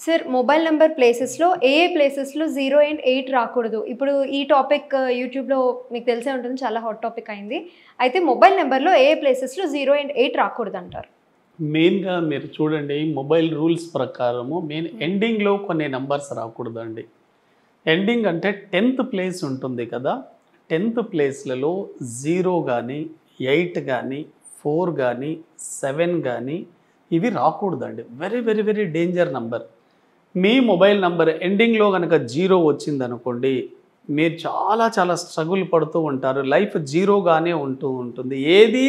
Sir mobile number ప్లేసెస్లో ఏ ప్లేసెస్లో 0 and 8 రాకూడదు? ఇప్పుడు ఈ టాపిక్ యూట్యూబ్లో మీకు తెలిసే ఉంటుంది, చాలా హాట్ టాపిక్ అయింది. అయితే మొబైల్ నెంబర్లో ఏ ప్లేసెస్లో 0 అండ్ 8 రాకూడదు అంటారు? మెయిన్గా మీరు చూడండి, మొబైల్ రూల్స్ ప్రకారము మెయిన్ ఎండింగ్లో కొన్ని నెంబర్స్ రాకూడదండి. ఎండింగ్ అంటే 10th ప్లేస్ ఉంటుంది కదా, 10th ప్లేస్లలో 0 కానీ 8 కానీ 4 కానీ 7 కానీ ఇవి రాకూడదండి. Very very very danger number. మీ మొబైల్ నంబర్ ఎండింగ్లో కనుక 0 వచ్చిందనుకోండి, మీరు చాలా చాలా స్ట్రగుల్ పడుతూ ఉంటారు. లైఫ్ జీరోగానే ఉంటుంది, ఏది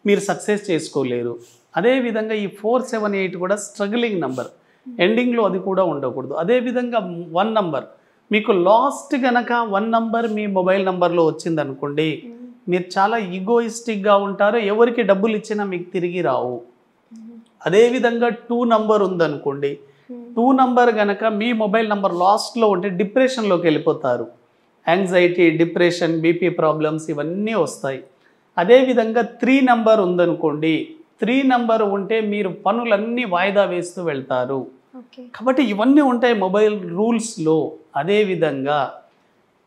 మీరు సక్సెస్ చేసుకోలేరు. అదేవిధంగా ఈ 4, 7, 8 కూడా స్ట్రగులింగ్ నంబర్, ఎండింగ్లో అది కూడా ఉండకూడదు. అదేవిధంగా 1 నంబర్, మీకు లాస్ట్ కనుక 1 నంబర్ మీ మొబైల్ నంబర్లో వచ్చిందనుకోండి, మీరు చాలా ఈగోయిస్టిక్గా ఉంటారు, ఎవరికి డబ్బులు ఇచ్చినా మీకు తిరిగి రావు. అదేవిధంగా 2 నంబర్ ఉందనుకోండి, 2 నంబర్ కనుక మీ మొబైల్ నంబర్ లాస్ట్లో ఉంటే డిప్రెషన్లోకి వెళ్ళిపోతారు. యాంగ్జైటీ, డిప్రెషన్, బీపీ ప్రాబ్లమ్స్ ఇవన్నీ వస్తాయి. అదేవిధంగా 3 నంబర్ ఉందనుకోండి, 3 నంబర్ ఉంటే మీరు పనులన్నీ వాయిదా వేస్తూ వెళ్తారు. కాబట్టి ఇవన్నీ ఉంటాయి మొబైల్ రూల్స్లో. అదేవిధంగా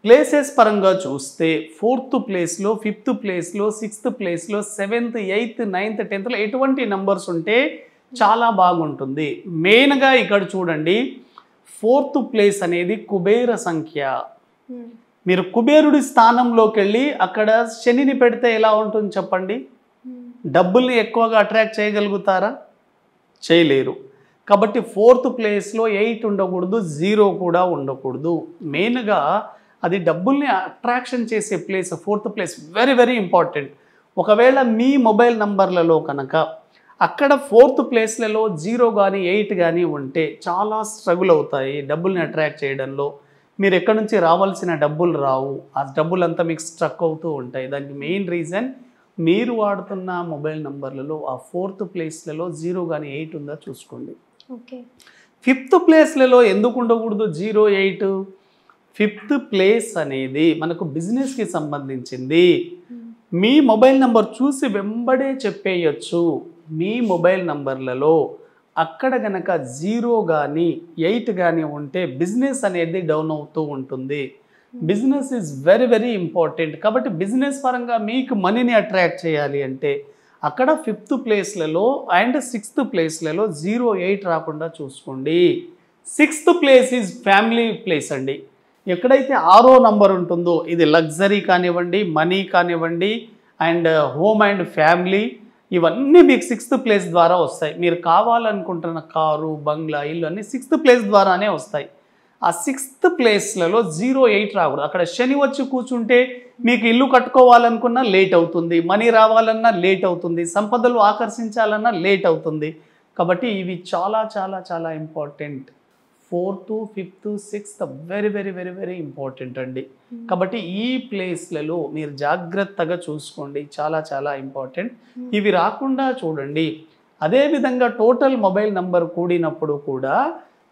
ప్లేసెస్ పరంగా చూస్తే 4th ప్లేస్లో, 5th ప్లేస్లో, 6th ప్లేస్లో, 7th, 8th, 9th, 10thలో ఎటువంటి నంబర్స్ ఉంటే చాలా బాగుంటుంది. మెయిన్గా ఇక్కడ చూడండి, 4th ప్లేస్ అనేది కుబేర సంఖ్య. మీరు కుబేరుడి స్థానంలోకి వెళ్ళి అక్కడ శనిని పెడితే ఎలా ఉంటుంది చెప్పండి? డబ్బుల్ని ఎక్కువగా అట్రాక్ట్ చేయగలుగుతారా? చేయలేరు. కాబట్టి 4th ప్లేస్లో 8 ఉండకూడదు, 0 కూడా ఉండకూడదు. మెయిన్గా అది డబ్బుల్ని అట్రాక్షన్ చేసే place 4th place, very very important. ఒకవేళ మీ మొబైల్ నంబర్లలో కనుక అక్కడ 4th ప్లేస్లలో 0 కానీ 8 కానీ ఉంటే చాలా స్ట్రగుల్ అవుతాయి డబ్బుల్ని అట్రాక్ట్ చేయడంలో. మీరు ఎక్కడి నుంచి రావాల్సిన డబ్బులు రావు, ఆ డబ్బులంతా మీకు స్ట్రక్ అవుతూ ఉంటాయి. దానికి మెయిన్ రీజన్ మీరు వాడుతున్న మొబైల్ నంబర్లలో ఆ 4th ప్లేస్లలో 0 కానీ 8 ఉందా చూసుకోండి. 5th ప్లేస్లలో ఎందుకు ఉండకూడదు 0, 8? 5th ప్లేస్ అనేది మనకు బిజినెస్కి సంబంధించింది. మీ మొబైల్ నంబర్ చూసి వెంబడే చెప్పేయచ్చు. మీ మొబైల్ నంబర్లలో అక్కడ గనక 0 కానీ 8 కానీ ఉంటే బిజినెస్ అనేది డౌన్ అవుతూ ఉంటుంది. Business is very very important. కాబట్టి బిజినెస్ పరంగా మీకు మనీని అట్రాక్ట్ చేయాలి అంటే అక్కడ 5th ప్లేస్లలో అండ్ 6th ప్లేస్లలో 0, 8 రాకుండా చూసుకోండి. 6th place is family place అండి. ఎక్కడైతే 6వ నంబర్ ఉంటుందో ఇది లగ్జరీ కానివ్వండి, మనీ కానివ్వండి, అండ్ హోమ్ అండ్ ఫ్యామిలీ, ఇవన్నీ మీకు 6th ప్లేస్ ద్వారా వస్తాయి. మీరు కావాలనుకుంటున్న కారు, బంగ్లా, ఇల్లు అన్నీ 6th ప్లేస్ ద్వారానే వస్తాయి. ఆ 6th ప్లేస్లలో 0, 8 రాకూడదు. అక్కడ శని వచ్చి కూర్చుంటే మీకు ఇల్లు కట్టుకోవాలనుకున్నా లేట్ అవుతుంది, మనీ రావాలన్నా లేట్ అవుతుంది, సంపదలు ఆకర్షించాలన్నా లేట్ అవుతుంది. కాబట్టి ఇవి చాలా చాలా చాలా important. 4th, 5th, 6th very very very very important అండి. కాబట్టి ఈ ప్లేస్లలో మీరు జాగ్రత్తగా చూసుకోండి, చాలా చాలా ఇంపార్టెంట్. ఇవి రాకుండా చూడండి. అదేవిధంగా టోటల్ మొబైల్ నంబర్ కూడినప్పుడు కూడా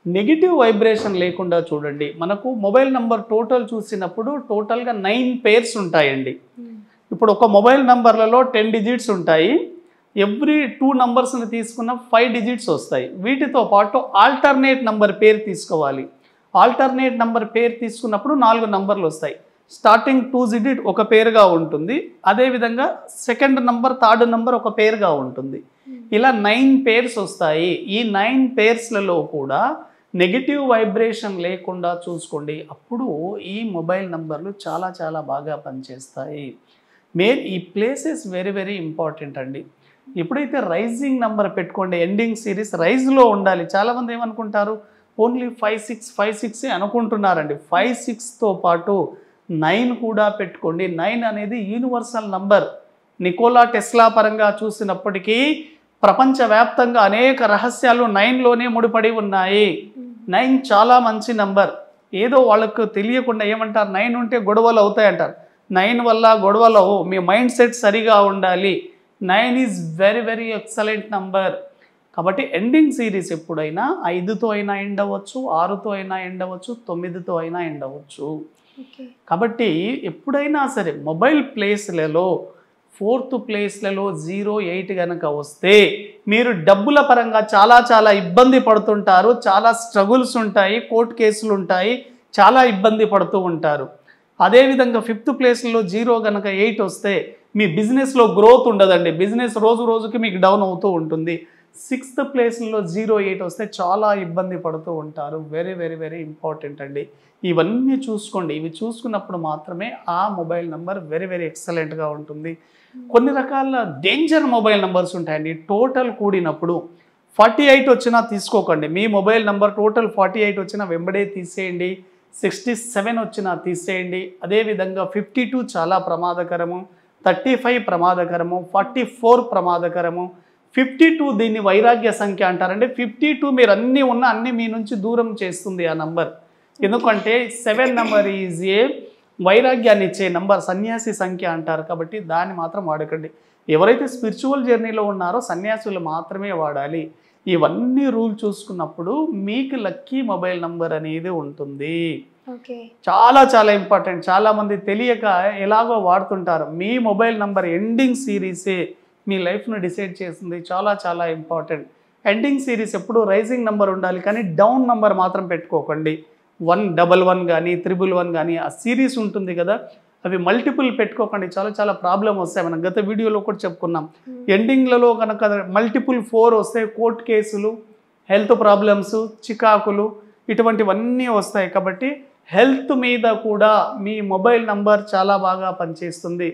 నెగిటివ్ వైబ్రేషన్ లేకుండా చూడండి. మనకు మొబైల్ నంబర్ టోటల్ చూసినప్పుడు టోటల్గా 9 పేర్స్ ఉంటాయండి. ఇప్పుడు ఒక మొబైల్ నంబర్లలో 10 డిజిట్స్ ఉంటాయి. ఎవ్రీ 2 నంబర్స్ని తీసుకున్న 5 డిజిట్స్ వస్తాయి. వీటితో పాటు ఆల్టర్నేట్ నంబర్ పేరు తీసుకోవాలి. ఆల్టర్నేట్ నంబర్ పేరు తీసుకున్నప్పుడు 4 నంబర్లు వస్తాయి. స్టార్టింగ్ 2 డిజిట్ ఒక పేరుగా ఉంటుంది, అదేవిధంగా సెకండ్ నంబర్, థర్డ్ నంబర్ ఒక పేరుగా ఉంటుంది. ఇలా 9 పేర్స్ వస్తాయి. ఈ 9 పేర్స్లలో కూడా నెగిటివ్ వైబ్రేషన్ లేకుండా చూసుకోండి. అప్పుడు ఈ మొబైల్ నంబర్లు చాలా చాలా బాగా పనిచేస్తాయి. ఈ ప్లేసెస్ వెరీ వెరీ ఇంపార్టెంట్ అండి. ఎప్పుడైతే రైజింగ్ నెంబర్ పెట్టుకోండి, ఎండింగ్ సిరీస్ రైజ్లో ఉండాలి. చాలామంది ఏమనుకుంటారు, ఓన్లీ 5, 6, 5, 6 అనుకుంటున్నారండి. 5, 6తో పాటు 9 కూడా పెట్టుకోండి. 9 అనేది యూనివర్సల్ నంబర్. నికోలా టెస్లా పరంగా చూసినప్పటికీ ప్రపంచవ్యాప్తంగా అనేక రహస్యాలు 9లోనే ముడిపడి ఉన్నాయి. 9 చాలా మంచి నంబర్. ఏదో వాళ్ళకు తెలియకుండా ఏమంటారు, 9 ఉంటే గొడవలు అవుతాయంటారు. 9 వల్ల గొడవలు, మీ మైండ్ సెట్ సరిగా ఉండాలి. 9 is very very excellent number. కాబట్టి ఎండింగ్ సిరీస్ ఎప్పుడైనా 5తో అయినా ఎండ్ అవ్వచ్చు, 6తో అయినా ఎండ్ అవ్వచ్చు, 9తో అయినా ఎండ్ అవ్వచ్చు. కాబట్టి ఎప్పుడైనా సరే మొబైల్ ప్లేస్లలో 4th ప్లేస్లలో 08 కనుక వస్తే మీరు డబ్బుల పరంగా చాలా ఇబ్బంది పడుతుంటారు, చాలా స్ట్రగుల్స్ ఉంటాయి, కోర్టు కేసులు ఉంటాయి, చాలా ఇబ్బంది పడుతూ ఉంటారు. అదేవిధంగా 5th ప్లేస్లో 0 కనుక 8 వస్తే మీ బిజినెస్లో గ్రోత్ ఉండదండి, బిజినెస్ రోజు రోజుకి మీకు డౌన్ అవుతూ ఉంటుంది. 6th ప్లేస్లో 08 వస్తే చాలా ఇబ్బంది పడుతూ ఉంటారు. వెరీ వెరీ వెరీ ఇంపార్టెంట్ అండి. ఇవన్నీ చూసుకోండి. ఇవి చూసుకున్నప్పుడు మాత్రమే ఆ మొబైల్ నెంబర్ వెరీ వెరీ ఎక్సలెంట్గా ఉంటుంది. కొన్ని రకాల డేంజర్ మొబైల్ నెంబర్స్ ఉంటాయండి. టోటల్ కూడినప్పుడు 48 వచ్చినా తీసుకోకండి. మీ మొబైల్ నెంబర్ టోటల్ 48 వచ్చినా వెంబడే తీసేయండి. 67 వచ్చినా తీసేయండి. అదేవిధంగా 52 చాలా ప్రమాదకరము, 35 ప్రమాదకరము, 44 ప్రమాదకరము, 52 దీన్ని వైరాగ్య సంఖ్య అంటారండి. 52 మీరు అన్నీ ఉన్న అన్నీ మీ నుంచి దూరం చేస్తుంది ఆ నంబర్. ఎందుకంటే 7 నెంబర్ ఈజ్ ఏ వైరాగ్యాన్ని ఇచ్చే నంబర్, సన్యాసి సంఖ్య అంటారు. కాబట్టి దాన్ని మాత్రం వాడకండి. ఎవరైతే స్పిరిచువల్ జర్నీలో ఉన్నారో సన్యాసులు మాత్రమే వాడాలి. ఇవన్నీ రూల్ చూసుకున్నప్పుడు మీకు లక్కీ మొబైల్ నంబర్ అనేది ఉంటుంది. చాలా ఇంపార్టెంట్. చాలామంది తెలియక ఎలాగో వాడుతుంటారు. మీ మొబైల్ నంబర్ ఎండింగ్ సిరీసే మీ లైఫ్ను డిసైడ్ చేస్తుంది. చాలా ఇంపార్టెంట్. ఎండింగ్ సిరీస్ ఎప్పుడు రైజింగ్ నెంబర్ ఉండాలి, కానీ డౌన్ నెంబర్ మాత్రం పెట్టుకోకండి. 111 కానీ 111 కానీ ఆ సిరీస్ ఉంటుంది కదా, అవి మల్టిపుల్ పెట్టుకోకండి. చాలా ప్రాబ్లం వస్తాయి. మనం గత వీడియోలో కూడా చెప్పుకున్నాం. ఎండింగ్లలో కనుక మల్టిపుల్ 4 వస్తే కోర్టు కేసులు, హెల్త్ ప్రాబ్లమ్స్, చికాకులు ఇటువంటివన్నీ వస్తాయి. కాబట్టి హెల్త్ మీద కూడా మీ మొబైల్ నంబర్ చాలా బాగా పనిచేస్తుంది.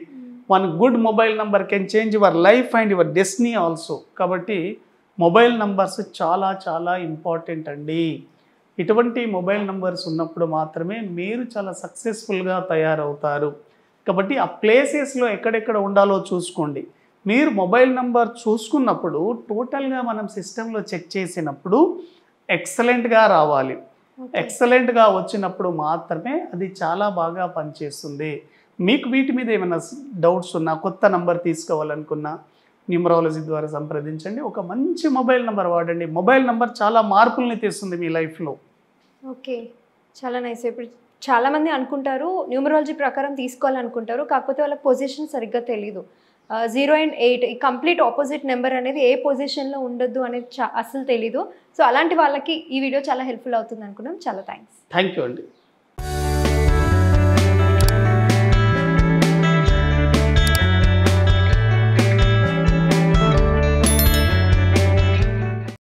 One good mobile number can change your life and your destiny also. కాబట్టి మొబైల్ నంబర్స్ చాలా ఇంపార్టెంట్ అండి. ఇటువంటి మొబైల్ నంబర్స్ ఉన్నప్పుడు మాత్రమే మీరు చాలా సక్సెస్ఫుల్గా తయారవుతారు. కాబట్టి ఆ ప్లేసెస్లో ఎక్కడెక్కడ ఉండాలో చూసుకోండి. మీరు మొబైల్ నంబర్ చూసుకున్నప్పుడు టోటల్గా మనం సిస్టంలో చెక్ చేసినప్పుడు ఎక్సలెంట్గా రావాలి. ఎక్సలెంట్గా వచ్చినప్పుడు మాత్రమే అది చాలా బాగా పనిచేస్తుంది. మీకు వీటి మీద ఏమైనా డౌట్స్ ఉన్నా, కొత్త నంబర్ తీసుకోవాలనుకున్నా న్యూమరాలజీ ద్వారా సంప్రదించండి. ఒక మంచి మొబైల్ నెంబర్ వాడండి. మొబైల్ నెంబర్ చాలా మార్పుల్ని తెస్తుంది మీ లైఫ్లో. ఓకే, చాలా నైస్. ఇప్పుడు చాలామంది అనుకుంటారు న్యూమరాలజీ ప్రకారం తీసుకోవాలనుకుంటారు, కాకపోతే వాళ్ళకి పొజిషన్ సరిగ్గా తెలీదు. 0 and 8 ఈ కంప్లీట్ ఆపోజిట్ నెంబర్ అనేది ఏ పొజిషన్లో ఉండొద్దు అనేది అస్సలు తెలీదు. సో అలాంటి వాళ్ళకి ఈ వీడియో చాలా హెల్ప్ఫుల్ అవుతుంది అనుకున్నాం. చాలా థ్యాంక్స్. థ్యాంక్ యూ అండి.